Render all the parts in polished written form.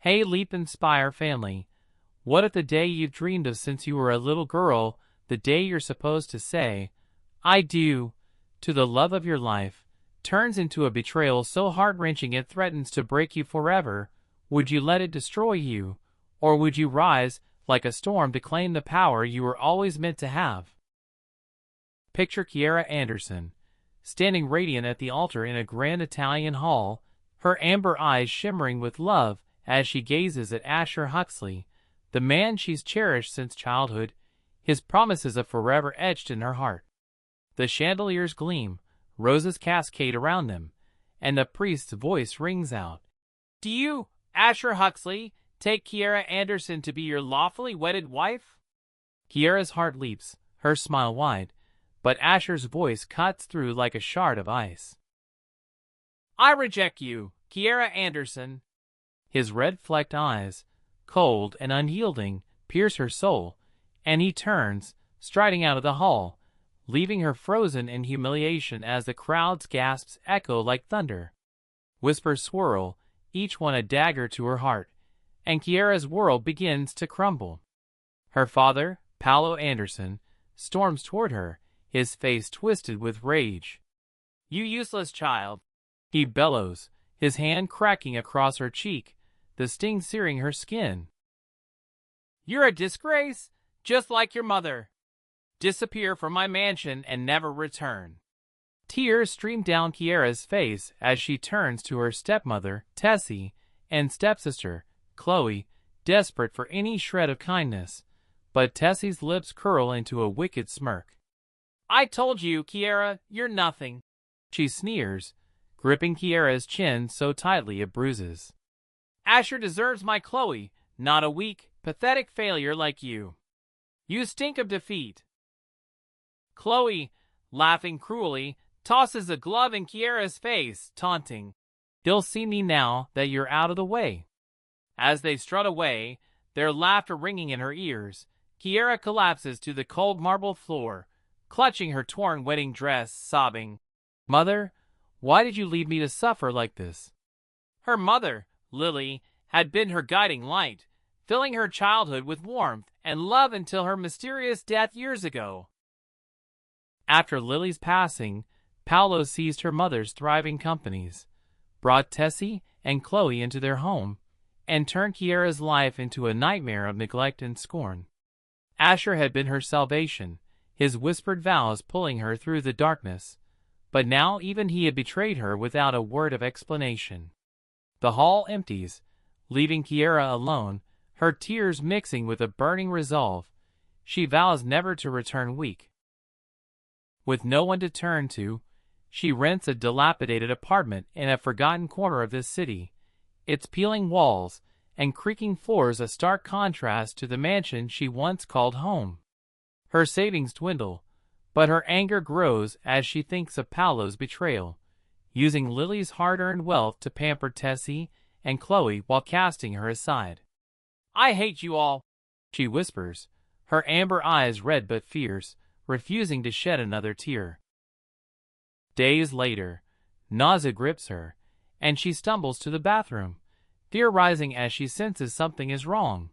Hey Leap Inspire family, what if the day you've dreamed of since you were a little girl, the day you're supposed to say, I do, to the love of your life, turns into a betrayal so heart-wrenching it threatens to break you forever? Would you let it destroy you? Or would you rise, like a storm, to claim the power you were always meant to have? Picture Kiara Anderson, standing radiant at the altar in a grand Italian hall, her amber eyes shimmering with love as she gazes at Asher Huxley, the man she's cherished since childhood, his promises of forever etched in her heart. The chandeliers gleam, roses cascade around them, and the priest's voice rings out. Do you, Asher Huxley, take Kiara Anderson to be your lawfully wedded wife? Kiara's heart leaps, her smile wide, but Asher's voice cuts through like a shard of ice. I reject you, Kiara Anderson. His red-flecked eyes, cold and unyielding, pierce her soul, and he turns, striding out of the hall, leaving her frozen in humiliation as the crowd's gasps echo like thunder. Whispers swirl, each one a dagger to her heart, and Kiara's world begins to crumble. Her father, Paolo Anderson, storms toward her, his face twisted with rage. You useless child, he bellows, his hand cracking across her cheek, the sting searing her skin. You're a disgrace, just like your mother. Disappear from my mansion and never return. Tears stream down Kiara's face as she turns to her stepmother, Tessie, and stepsister, Chloe, desperate for any shred of kindness. But Tessie's lips curl into a wicked smirk. I told you, Kiara, you're nothing. She sneers, gripping Kiara's chin so tightly it bruises. Asher deserves my Chloe, not a weak, pathetic failure like you. You stink of defeat. Chloe, laughing cruelly, tosses a glove in Kiara's face, taunting. They'll see me now that you're out of the way. As they strut away, their laughter ringing in her ears, Kiara collapses to the cold marble floor, clutching her torn wedding dress, sobbing, Mother, why did you leave me to suffer like this? Her mother, Lily, had been her guiding light, filling her childhood with warmth and love until her mysterious death years ago. After Lily's passing, Paolo seized her mother's thriving companies, brought Tessie and Chloe into their home, and turned Kiara's life into a nightmare of neglect and scorn. Asher had been her salvation, his whispered vows pulling her through the darkness, but now even he had betrayed her without a word of explanation. The hall empties, leaving Kiara alone, her tears mixing with a burning resolve. She vows never to return weak. With no one to turn to, she rents a dilapidated apartment in a forgotten corner of this city, its peeling walls and creaking floors a stark contrast to the mansion she once called home. Her savings dwindle, but her anger grows as she thinks of Paolo's betrayal, using Lily's hard-earned wealth to pamper Tessie and Chloe while casting her aside. I hate you all, she whispers, her amber eyes red but fierce, refusing to shed another tear. Days later, nausea grips her, and she stumbles to the bathroom, fear rising as she senses something is wrong.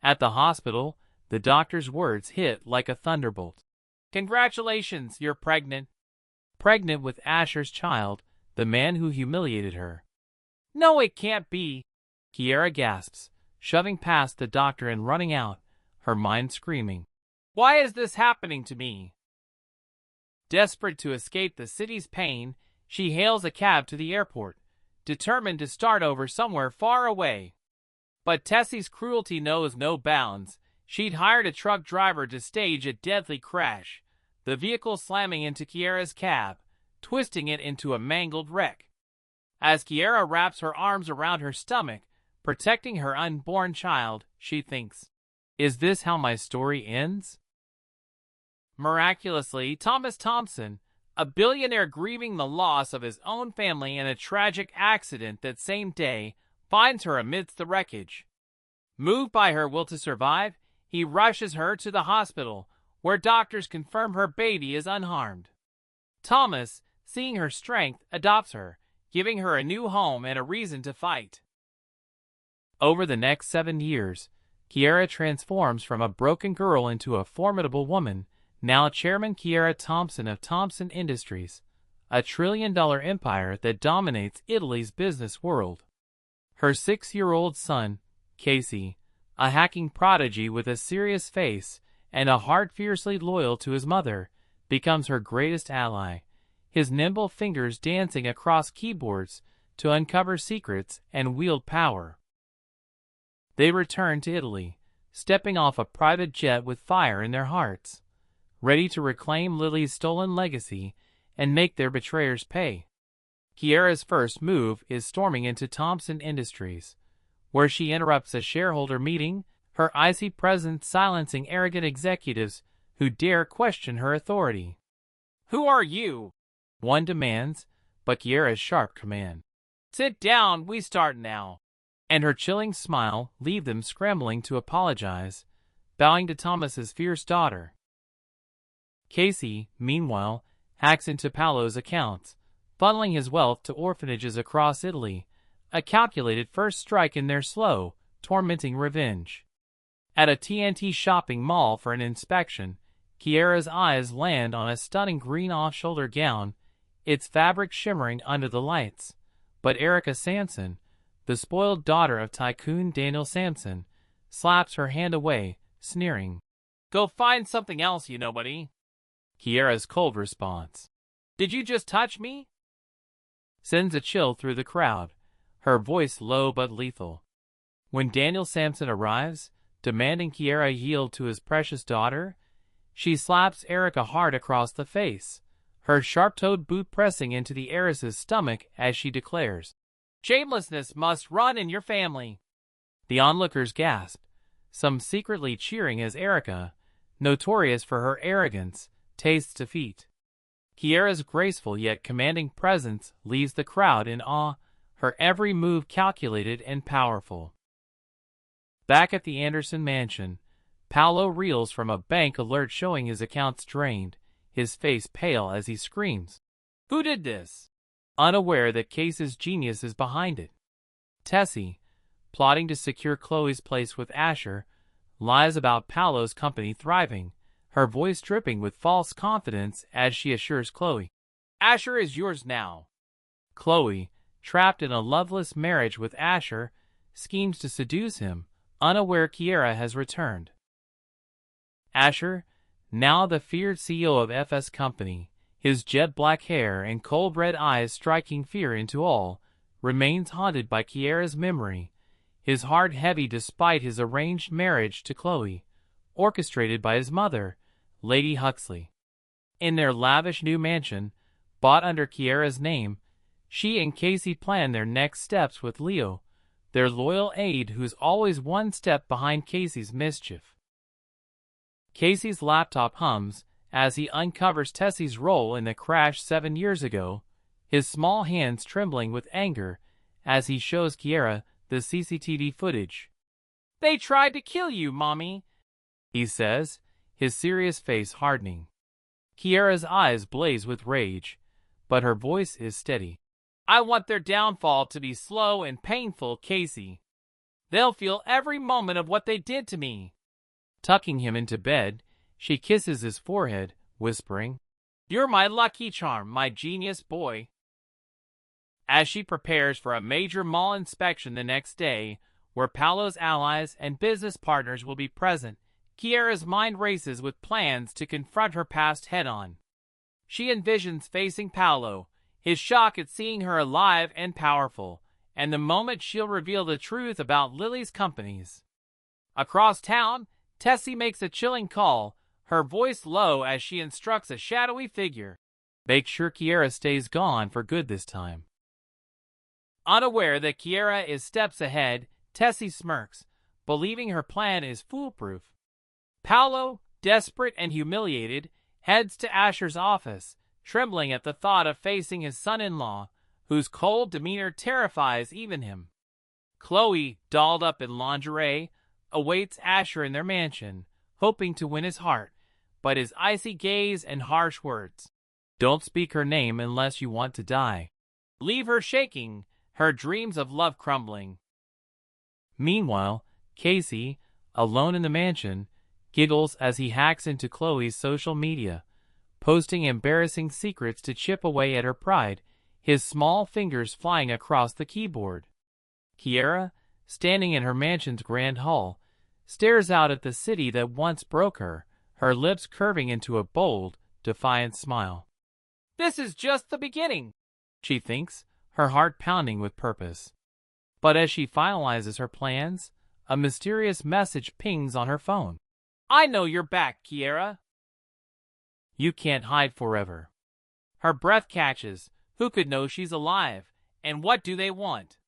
At the hospital, the doctor's words hit like a thunderbolt. Congratulations, you're pregnant. Pregnant with Asher's child, the man who humiliated her. No, it can't be. Kiara gasps, shoving past the doctor and running out, her mind screaming. Why is this happening to me? Desperate to escape the city's pain, she hails a cab to the airport, determined to start over somewhere far away. But Tessie's cruelty knows no bounds. She'd hired a truck driver to stage a deadly crash, the vehicle slamming into Kiara's cab, twisting it into a mangled wreck. As Kiara wraps her arms around her stomach, protecting her unborn child, she thinks, is this how my story ends? Miraculously, Thomas Thompson, a billionaire grieving the loss of his own family in a tragic accident that same day, finds her amidst the wreckage. Moved by her will to survive, he rushes her to the hospital, where doctors confirm her baby is unharmed. Thomas, seeing her strength, adopts her, giving her a new home and a reason to fight. Over the next 7 years, Kiara transforms from a broken girl into a formidable woman, now Chairman Kiara Thompson of Thompson Industries, a trillion-dollar empire that dominates Italy's business world. Her 6-year-old son, Casey, a hacking prodigy with a serious face and a heart fiercely loyal to his mother, becomes her greatest ally, his nimble fingers dancing across keyboards to uncover secrets and wield power. They return to Italy, stepping off a private jet with fire in their hearts, ready to reclaim Lily's stolen legacy and make their betrayers pay. Kiara's first move is storming into Thompson Industries, where she interrupts a shareholder meeting, her icy presence silencing arrogant executives who dare question her authority. "Who are you?" one demands, but Kiara's sharp command, "Sit down, we start now," and her chilling smile leave them scrambling to apologize, bowing to Thomas's fierce daughter. Casey, meanwhile, hacks into Paolo's accounts, funneling his wealth to orphanages across Italy, a calculated first strike in their slow, tormenting revenge. At a TNT shopping mall for an inspection, Kiara's eyes land on a stunning green off-shoulder gown, its fabric shimmering under the lights. But Erica Sampson, the spoiled daughter of tycoon Daniel Sampson, slaps her hand away, sneering, "Go find something else, you nobody." Kiara's cold response, "Did you just touch me?" sends a chill through the crowd, her voice low but lethal. When Daniel Sampson arrives, demanding Kiara yield to his precious daughter, she slaps Erica hard across the face, her sharp-toed boot pressing into the heiress's stomach as she declares, "Shamelessness must run in your family." The onlookers gasp, some secretly cheering as Erica, notorious for her arrogance, tastes defeat. Kiara's graceful yet commanding presence leaves the crowd in awe, her every move calculated and powerful. Back at the Anderson mansion, Paolo reels from a bank alert showing his accounts drained, his face pale as he screams, "Who did this?" unaware that Casey's genius is behind it. Tessie, plotting to secure Chloe's place with Asher, lies about Paolo's company thriving, her voice dripping with false confidence as she assures Chloe, "Asher is yours now." Chloe, trapped in a loveless marriage with Asher, schemes to seduce him, unaware Kiara has returned. Asher, now the feared CEO of FS Company, his jet-black hair and cold red eyes striking fear into all, remains haunted by Kiara's memory, his heart heavy despite his arranged marriage to Chloe, orchestrated by his mother, Lady Huxley. In their lavish new mansion, bought under Kiara's name, she and Casey plan their next steps with Leo, their loyal aide who's always one step behind Casey's mischief. Casey's laptop hums as he uncovers Tessie's role in the crash 7 years ago, his small hands trembling with anger as he shows Kiara the CCTV footage. "They tried to kill you, Mommy," he says, his serious face hardening. Kiara's eyes blaze with rage, but her voice is steady. "I want their downfall to be slow and painful, Casey. They'll feel every moment of what they did to me." Tucking him into bed, she kisses his forehead, whispering, "You're my lucky charm, my genius boy." As she prepares for a major mall inspection the next day, where Paolo's allies and business partners will be present, Kiara's mind races with plans to confront her past head-on. She envisions facing Paolo, his shock at seeing her alive and powerful, and the moment she'll reveal the truth about Lily's companies. Across town, Tessie makes a chilling call, her voice low as she instructs a shadowy figure, "Make sure Kiara stays gone for good this time." Unaware that Kiara is steps ahead, Tessie smirks, believing her plan is foolproof. Paolo, desperate and humiliated, heads to Asher's office, trembling at the thought of facing his son-in-law, whose cold demeanor terrifies even him. Chloe, dolled up in lingerie, awaits Asher in their mansion, hoping to win his heart, but his icy gaze and harsh words, "Don't speak her name unless you want to die," leave her shaking, her dreams of love crumbling. Meanwhile, Casey, alone in the mansion, giggles as he hacks into Chloe's social media, posting embarrassing secrets to chip away at her pride, his small fingers flying across the keyboard. Kiara, standing in her mansion's grand hall, stares out at the city that once broke her, her lips curving into a bold, defiant smile. "This is just the beginning," she thinks, her heart pounding with purpose. But as she finalizes her plans, a mysterious message pings on her phone. "I know you're back, Kiara. You can't hide forever." Her breath catches. Who could know she's alive? And what do they want?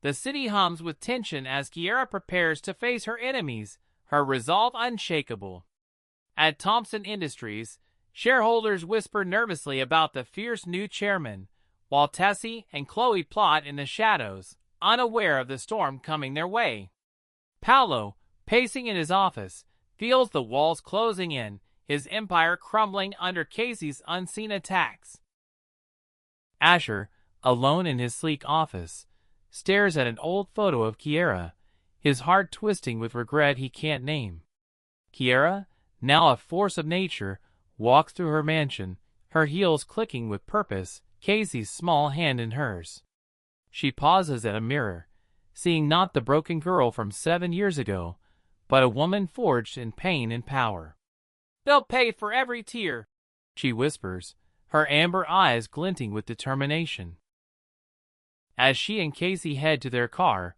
The city hums with tension as Kiara prepares to face her enemies, her resolve unshakable. At Thompson Industries, shareholders whisper nervously about the fierce new chairman, while Tessie and Chloe plot in the shadows, unaware of the storm coming their way. Paolo, pacing in his office, feels the walls closing in, his empire crumbling under Casey's unseen attacks. Asher, alone in his sleek office, stares at an old photo of Kiara, his heart twisting with regret he can't name. Kiara, now a force of nature, walks through her mansion, her heels clicking with purpose, Casey's small hand in hers. She pauses at a mirror, seeing not the broken girl from 7 years ago, but a woman forged in pain and power. "They'll pay for every tear," she whispers, her amber eyes glinting with determination. As she and Casey head to their car,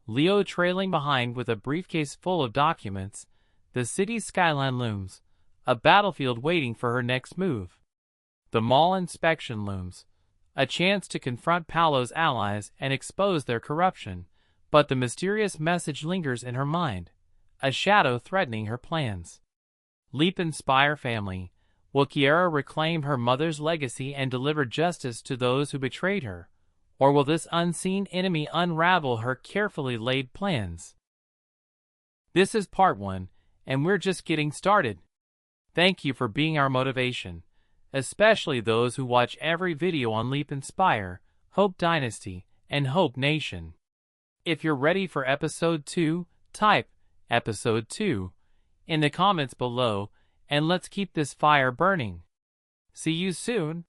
Leo trailing behind with a briefcase full of documents, the city's skyline looms, a battlefield waiting for her next move. The mall inspection looms, a chance to confront Paolo's allies and expose their corruption, but the mysterious message lingers in her mind, a shadow threatening her plans. Leap Inspire family. Will Kiara reclaim her mother's legacy and deliver justice to those who betrayed her? Or will this unseen enemy unravel her carefully laid plans? This is part 1, and we're just getting started. Thank you for being our motivation, especially those who watch every video on Leap Inspire, Hope Dynasty, and Hope Nation. If you're ready for episode 2, type episode 2 in the comments below, and let's keep this fire burning. See you soon.